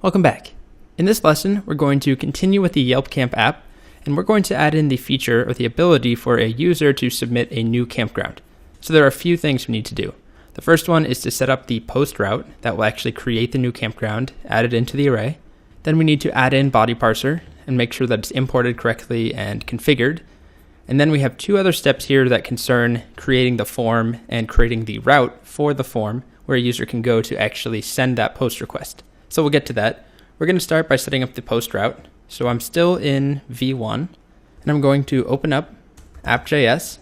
Welcome back. In this lesson, we're going to continue with the YelpCamp app, and we're going to add in the feature or the ability for a user to submit a new campground. So there are a few things we need to do. The first one is to set up the post route that will actually create the new campground, add it into the array. Then we need to add in body parser and make sure that it's imported correctly and configured. And then we have two other steps here that concern creating the form and creating the route for the form where a user can go to actually send that post request. So we'll get to that. We're going to start by setting up the post route. So I'm still in V1 and I'm going to open up app.js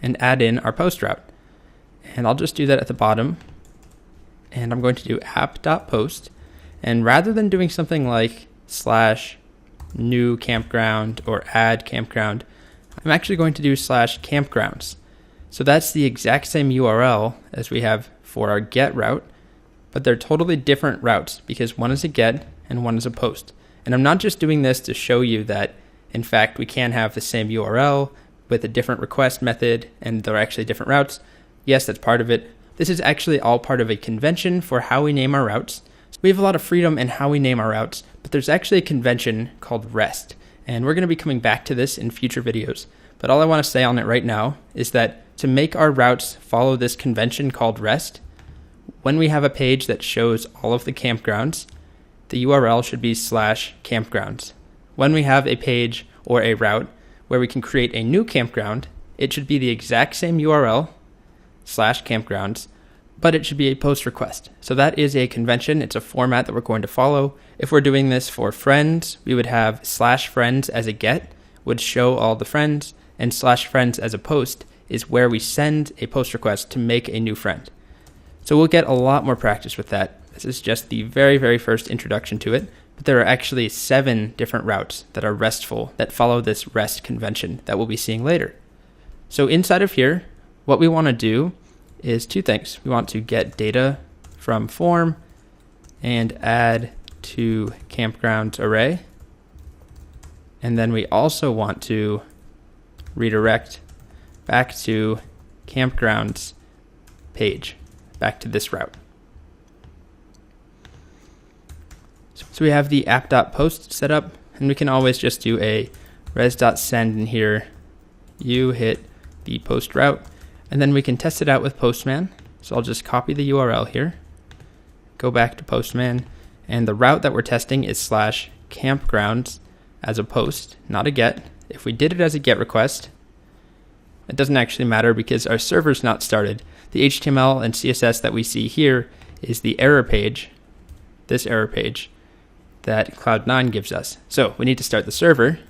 and add in our post route. And I'll just do that at the bottom. And I'm going to do app.post. And rather than doing something like /new campground or add campground, I'm actually going to do /campgrounds. So that's the exact same URL as we have for our get route, but they're totally different routes because one is a get and one is a post. And I'm not just doing this to show you that, in fact, we can have the same URL with a different request method and they're actually different routes. Yes, that's part of it. This is actually all part of a convention for how we name our routes. So we have a lot of freedom in how we name our routes, but there's actually a convention called REST. And we're going to be coming back to this in future videos. But all I want to say on it right now is that to make our routes follow this convention called REST, when we have a page that shows all of the campgrounds, the URL should be /campgrounds. When we have a page or a route where we can create a new campground, it should be the exact same URL, /campgrounds, but it should be a post request. So that is a convention. It's a format that we're going to follow. If we're doing this for friends, we would have /friends as a get, would show all the friends, and /friends as a post is where we send a post request to make a new friend. So we'll get a lot more practice with that. This is just the very, very first introduction to it, but there are actually 7 different routes that are RESTful that follow this REST convention that we'll be seeing later. So inside of here, what we want to do is 2 things. We want to get data from form and add to campgrounds array. And then we also want to redirect back to campgrounds page, back to this route. So we have the app.post set up, and we can always just do a res.send in here. You hit the post route. And then we can test it out with Postman. So I'll just copy the URL here, go back to Postman, and the route that we're testing is /campgrounds as a post, not a get. If we did it as a get request, it doesn't actually matter because our server's not started. The HTML and CSS that we see here is the error page, this error page that Cloud9 gives us. So we need to start the server.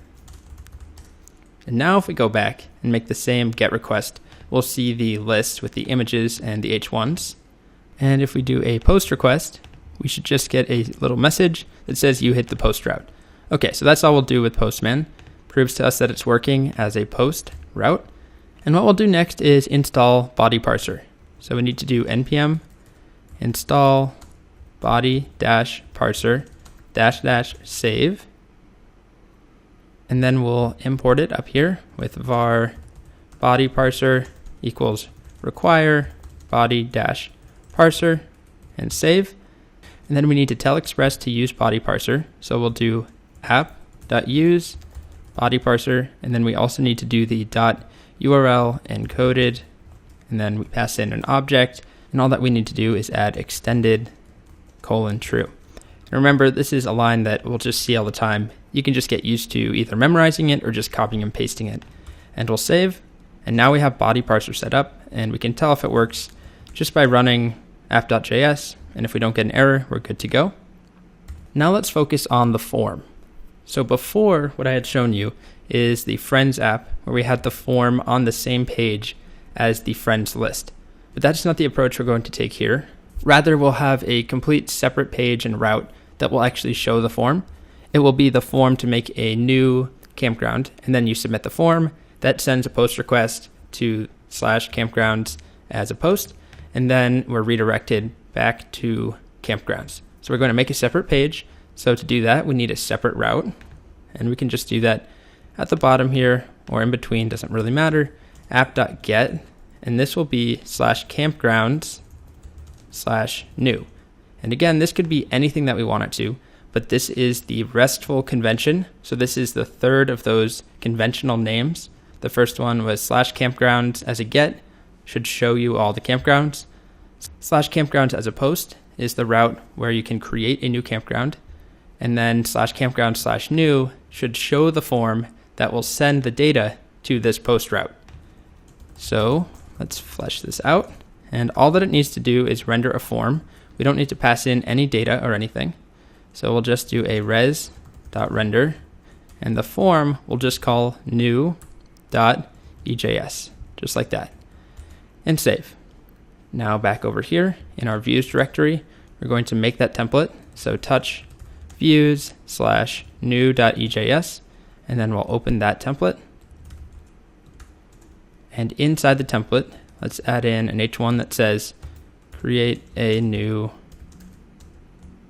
And now if we go back and make the same get request, we'll see the list with the images and the H1s. And if we do a post request, we should just get a little message that says you hit the post route. Okay, so that's all we'll do with Postman. Proves to us that it's working as a post route. And what we'll do next is install body parser. So we need to do npm install body-parser --save. And then we'll import it up here with var body parser equals require body-parser and save. And then we need to tell Express to use body parser. So we'll do app.use body parser. And then we also need to do the .url encoded. And then we pass in an object. And all that we need to do is add extended : true. And remember, this is a line that we'll just see all the time. You can just get used to either memorizing it or just copying and pasting it. And we'll save. And now we have body parser set up, and we can tell if it works just by running app.js. And if we don't get an error, we're good to go. Now let's focus on the form. So before, what I had shown you is the Friends app, where we had the form on the same page as the Friends list. But that's not the approach we're going to take here. Rather, we'll have a complete separate page and route that will actually show the form. It will be the form to make a new campground, and then you submit the form. That sends a post request to /campgrounds as a post, and then we're redirected back to campgrounds. So we're going to make a separate page. So to do that, we need a separate route, and we can just do that at the bottom here or in between, doesn't really matter. App.get, and this will be /campgrounds /new. And again, this could be anything that we want it to, but this is the RESTful convention. So this is the third of those conventional names. The first one was /campgrounds as a get, should show you all the campgrounds. /campgrounds as a post is the route where you can create a new campground. And then /campground/new should show the form that will send the data to this post route. So let's flesh this out. And all that it needs to do is render a form. We don't need to pass in any data or anything. So we'll just do a res.render, and the form we'll just call new.ejs, just like that, and save. Now back over here in our views directory, we're going to make that template. So touch views/new.ejs, and then we'll open that template. And inside the template, let's add in an H1 that says create a new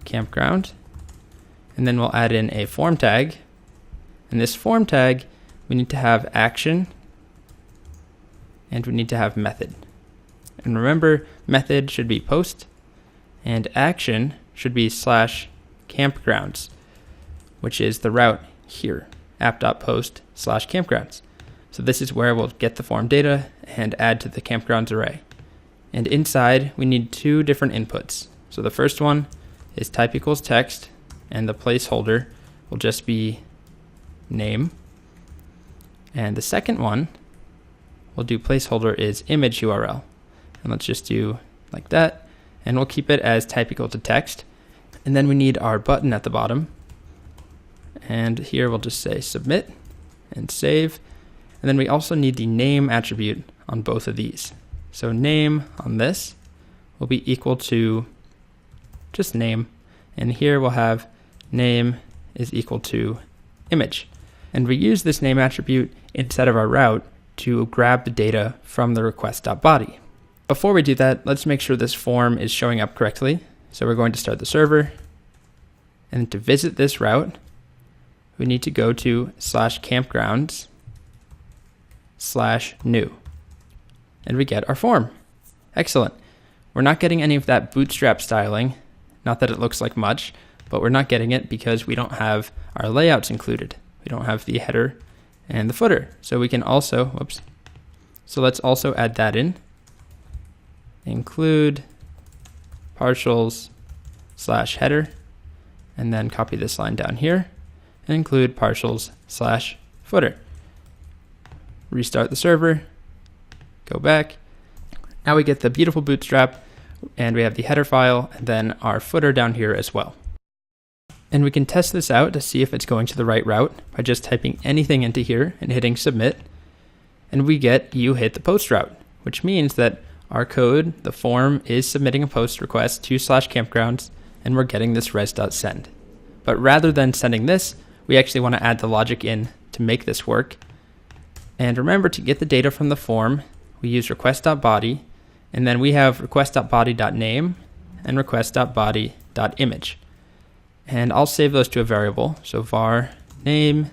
campground. And then we'll add in a form tag. And this form tag, we need to have action, and we need to have method. And remember, method should be post, and action should be /campgrounds, which is the route here, app.post/campgrounds. So this is where we'll get the form data and add to the campgrounds array. And inside, we need two different inputs. So the first one is type equals text, and the placeholder will just be name. And the second one we'll do placeholder is image URL. And let's just do like that. And we'll keep it as type equal to text. And then we need our button at the bottom. And here we'll just say submit and save. And then we also need the name attribute on both of these. So name on this will be equal to just name. And here we'll have name is equal to image. And we use this name attribute instead of our route to grab the data from the request.body. Before we do that, let's make sure this form is showing up correctly. So we're going to start the server. And to visit this route, we need to go to /campgrounds/new. And we get our form. Excellent. We're not getting any of that bootstrap styling. Not that it looks like much, but we're not getting it because we don't have our layouts included. We don't have the header and the footer. So we can also, so let's also add that in. Include partials/header, and then copy this line down here and include partials/footer. Restart the server, go back. Now we get the beautiful bootstrap, and we have the header file and then our footer down here as well. And we can test this out to see if it's going to the right route by just typing anything into here and hitting submit. And we get you hit the post route, which means that our code, the form, is submitting a post request to /campgrounds, and we're getting this res.send. But rather than sending this, we actually want to add the logic in to make this work. And remember, to get the data from the form, we use request.body, and then we have request.body.name and request.body.image. And I'll save those to a variable, so var name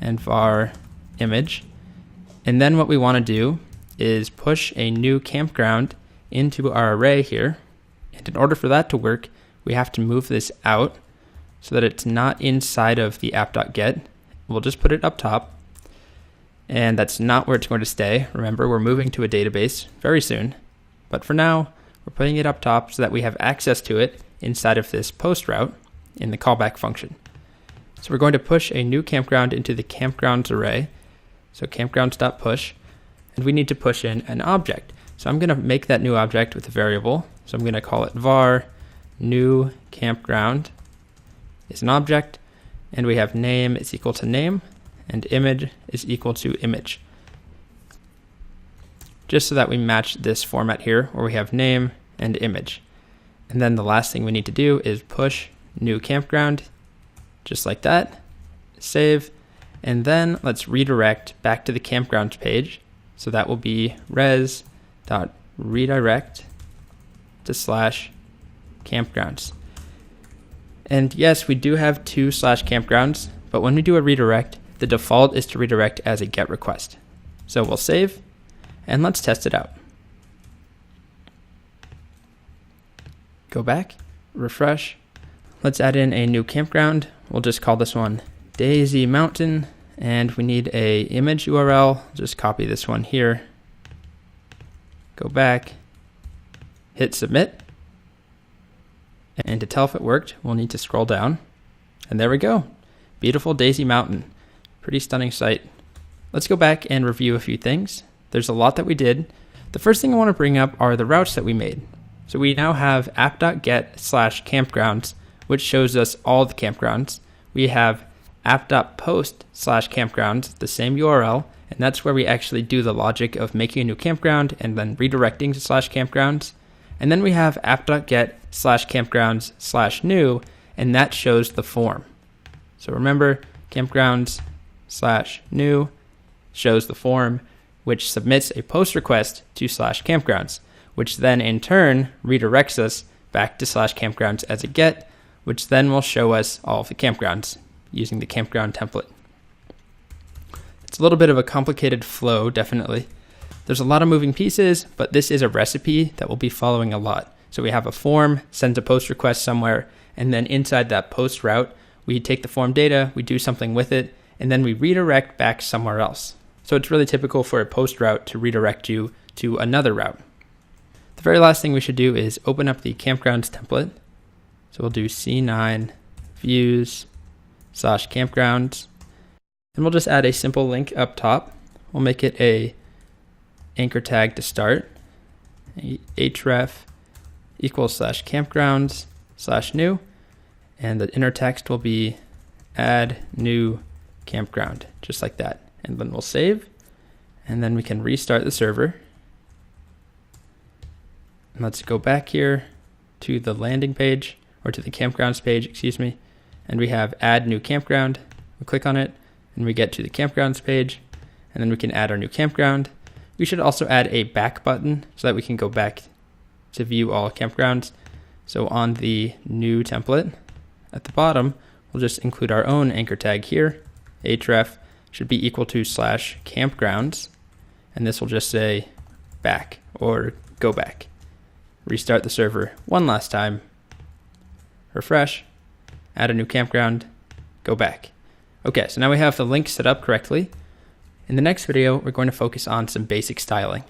and var image. And then what we want to do is push a new campground into our array here. And in order for that to work, we have to move this out so that it's not inside of the app.get. We'll just put it up top. And that's not where it's going to stay. Remember, we're moving to a database very soon. But for now, we're putting it up top so that we have access to it inside of this post route in the callback function. So we're going to push a new campground into the campgrounds array. So campgrounds.push, and we need to push in an object. So I'm going to make that new object with a variable. So I'm going to call it var new campground is an object, and we have name is equal to name, and image is equal to image. Just so that we match this format here where we have name and image. And then the last thing we need to do is push new campground, just like that, save, and then let's redirect back to the campgrounds page. So that will be res.redirect to /campgrounds. And yes, we do have two /campgrounds, but when we do a redirect, the default is to redirect as a GET request. So we'll save, and let's test it out. Go back, refresh, Let's add in a new campground. We'll just call this one Daisy Mountain, and we need a image URL. Just copy this one here. Go back, hit submit. And to tell if it worked, we'll need to scroll down. And there we go. Beautiful Daisy Mountain. Pretty stunning site. Let's go back and review a few things. There's a lot that we did. The first thing I want to bring up are the routes that we made. So we now have app.get/campgrounds, which shows us all the campgrounds. We have app.post/campgrounds, the same URL, and that's where we actually do the logic of making a new campground and then redirecting to /campgrounds. And then we have app.get/campgrounds/new, and that shows the form. So remember, campgrounds/new shows the form, which submits a post request to /campgrounds, which then in turn redirects us back to /campgrounds as a get, which then will show us all of the campgrounds using the campground template. It's a little bit of a complicated flow, definitely. There's a lot of moving pieces, but this is a recipe that we'll be following a lot. So we have a form, sends a post request somewhere, and then inside that post route, we take the form data, we do something with it, and then we redirect back somewhere else. So it's really typical for a post route to redirect you to another route. The very last thing we should do is open up the campgrounds template. So we'll do C9 views/campgrounds, and we'll just add a simple link up top. We'll make it a anchor tag to start, href equals /campgrounds/new, and the inner text will be add new campground, just like that. And then we'll save, and then we can restart the server. And let's go back here to the landing page, or to the campgrounds page, excuse me, and we have add new campground. We click on it, and we get to the campgrounds page, and then we can add our new campground. We should also add a back button so that we can go back to view all campgrounds. So on the new template at the bottom, we'll just include our own anchor tag here. href should be equal to /campgrounds, and this will just say back or go back. Restart the server one last time, refresh, add a new campground, go back. Okay, so now we have the link set up correctly. In the next video, we're going to focus on some basic styling.